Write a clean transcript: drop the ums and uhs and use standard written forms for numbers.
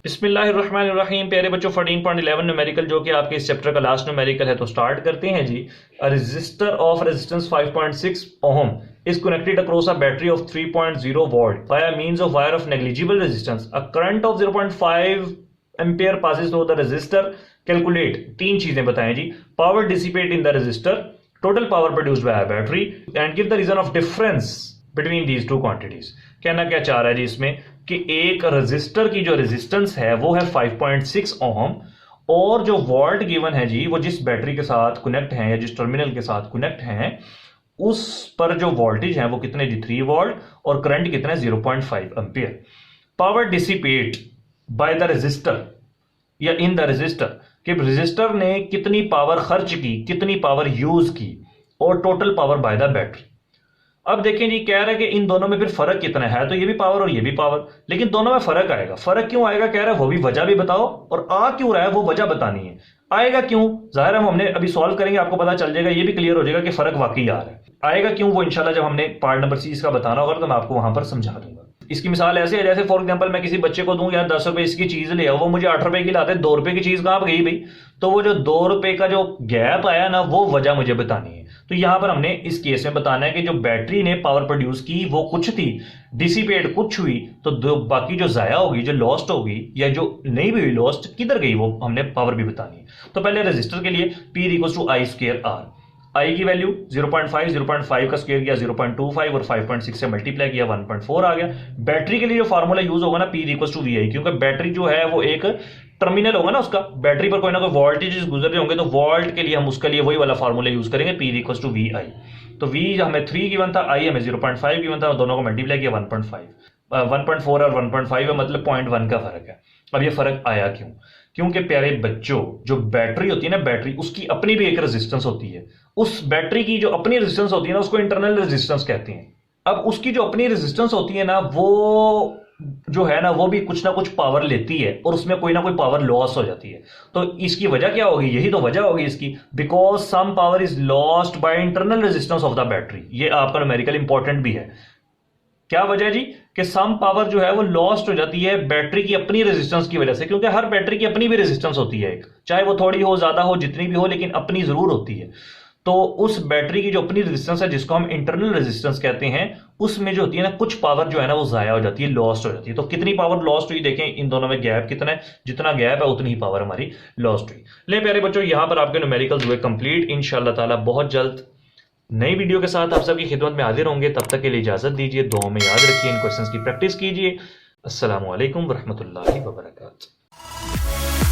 बिस्मिल्लाहिर्रहमानिर्रहीम। प्यारे बच्चों 14.11 न्यूमेरिकल जो कि आपके इस चैप्टर का लास्ट न्यूमेरिकल है, तो स्टार्ट करते हैं जी। A resistor of resistance 5.6 ohm is connected across a battery of 3.0 volt via means of wire of negligible resistance. A current of 0.5 ampere passes through the resistor. Calculate तीन चीजें बताएं जी। Power dissipate in the resistor, total power produced by a battery, and give the reason of difference between these two quantities. कहना क्या चाह रहा है जी इसमें कि एक रेजिस्टर की जो रेजिस्टेंस है वो है 5.6 ओहम, और जो वोल्ट गिवन है जी वो जिस बैटरी के साथ कनेक्ट है या जिस टर्मिनल के साथ कनेक्ट है उस पर जो वोल्टेज है वो कितने जी 3 वोल्ट, और करंट कितना है 0.5 ampere. Power dissipate by the resistor या इन द रेजिस्टर कि रेजिस्टर ने कितनी पावर खर्च की, कितनी पावर यूज की, और total power by the battery. अब देखें जी, कह रहा है कि इन दोनों में फिर फर्क कितना है, तो ये भी पावर और ये भी पावर, लेकिन दोनों में फर्क आएगा। फर्क क्यों आएगा कह रहा है, वो भी वजह भी बताओ, और आ क्यों रहा है वो वजह बतानी है। आएगा क्यों, जाहिर है हमने अभी सॉल्व करेंगे, आपको पता चल जाएगा, ये भी क्लियर हो जाएगा कि फर्क वाकई आ रहा है। आएगा क्यों वो इंशाल्लाह जब हमने पार्ट नंबर सी इसका बताना होगा तो मैं आपको वहां पर समझा दूंगा। इसकी मिसाल ऐसे है जैसे फॉर एग्जांपल मैं किसी बच्चे को दूं यार 10 रुपए इसकी चीज ले आओ, वो मुझे 8 रुपए की लाते, 2 रुपए की चीज कहां गई भाई, तो वो जो 2 रुपए का जो गैप आया ना वो वजह मुझे बतानी है। तो यहां पर हमने इस केस में बताना है कि जो बैटरी ने पावर प्रोड्यूस की वो कुछ थी, डिसिपेट कुछ हुई, तो बाकी जो जाया होगी, जो लॉस्ट होगी या जो नहीं भी हुई लॉस्ट किधर गई, वो हमने पावर भी बतानी है। तो पहले रेजिस्टर के लिए P equal to I square R. आई की वैल्यू 0.5 का स्क्वायर किया 0.25 और 5.6 से मल्टीप्लाई किया 1.4 आ गया। बैटरी के लिए जो फार्मूला यूज होगा ना P इक्वल टू VI, क्योंकि बैटरी जो है वो एक टर्मिनल होगा ना, उसका बैटरी पर कोई ना कोई वोल्टेज गुजर रहे होंगे, तो वोल्ट के लिए हम उसके लिए वही वाला फार्मूला यूज करेंगे P इक्वल टू VI। तो V हमें 3 गिवन था, I हमें 0.5 गिवन था, दोनों को मल्टीप्लाई किया 1.5, 1.4 और 1.5 है, मतलब 0.1 का फर्क है। अब ये फर्क आया क्यों, क्योंकि प्यारे बच्चों जो बैटरी होती है ना, बैटरी उसकी अपनी भी एक रेजिस्टेंस होती है। उस बैटरी की जो अपनी रेजिस्टेंस होती है ना उसको इंटरनल रेजिस्टेंस कहते हैं। अब उसकी जो अपनी रेजिस्टेंस होती है ना वो जो है ना वो भी कुछ ना कुछ पावर लेती है, और उसमें कोई ना कोई पावर लॉस हो जाती है। तो इसकी वजह क्या होगी, यही तो वजह होगी इसकी, because some power is lost by internal resistance of the battery. ये आपका न्यूमेरिकल इंपॉर्टेंट भी है। क्या वजह जी कि सम पावर जो है वो लॉस्ट हो जाती है बैटरी की अपनी रेजिस्टेंस की वजह से, क्योंकि हर बैटरी की अपनी भी रेजिस्टेंस होती है एक, चाहे वो थोड़ी हो ज्यादा हो जितनी भी हो, लेकिन अपनी जरूर होती है। तो उस बैटरी की जो अपनी रेजिस्टेंस है जिसको हम इंटरनल रेजिस्टेंस कहते हैं, उसमें जो होती है ना कुछ पावर जो है ना वो जाया हो जाती है, लॉस्ट हो जाती है। तो कितनी पावर लॉस्ट हुई देखें, इन दोनों में गैप कितना है, जितना गैप है उतनी ही पावर हमारी लॉस्ट हुई। ले प्यारे बच्चों, यहां पर आपके न्यूमेरिकल्स हुए कंप्लीट। इंशाल्लाह ताला बहुत जल्द नई वीडियो के साथ आप सबकी खिदमत में हाजिर होंगे। तब तक के लिए इजाजत दीजिए, दुआओं में याद रखिए, इन क्वेश्चंस की प्रैक्टिस कीजिए। अस्सलामु अलैकुम वरहमतुल्लाहि वबरकातुहू।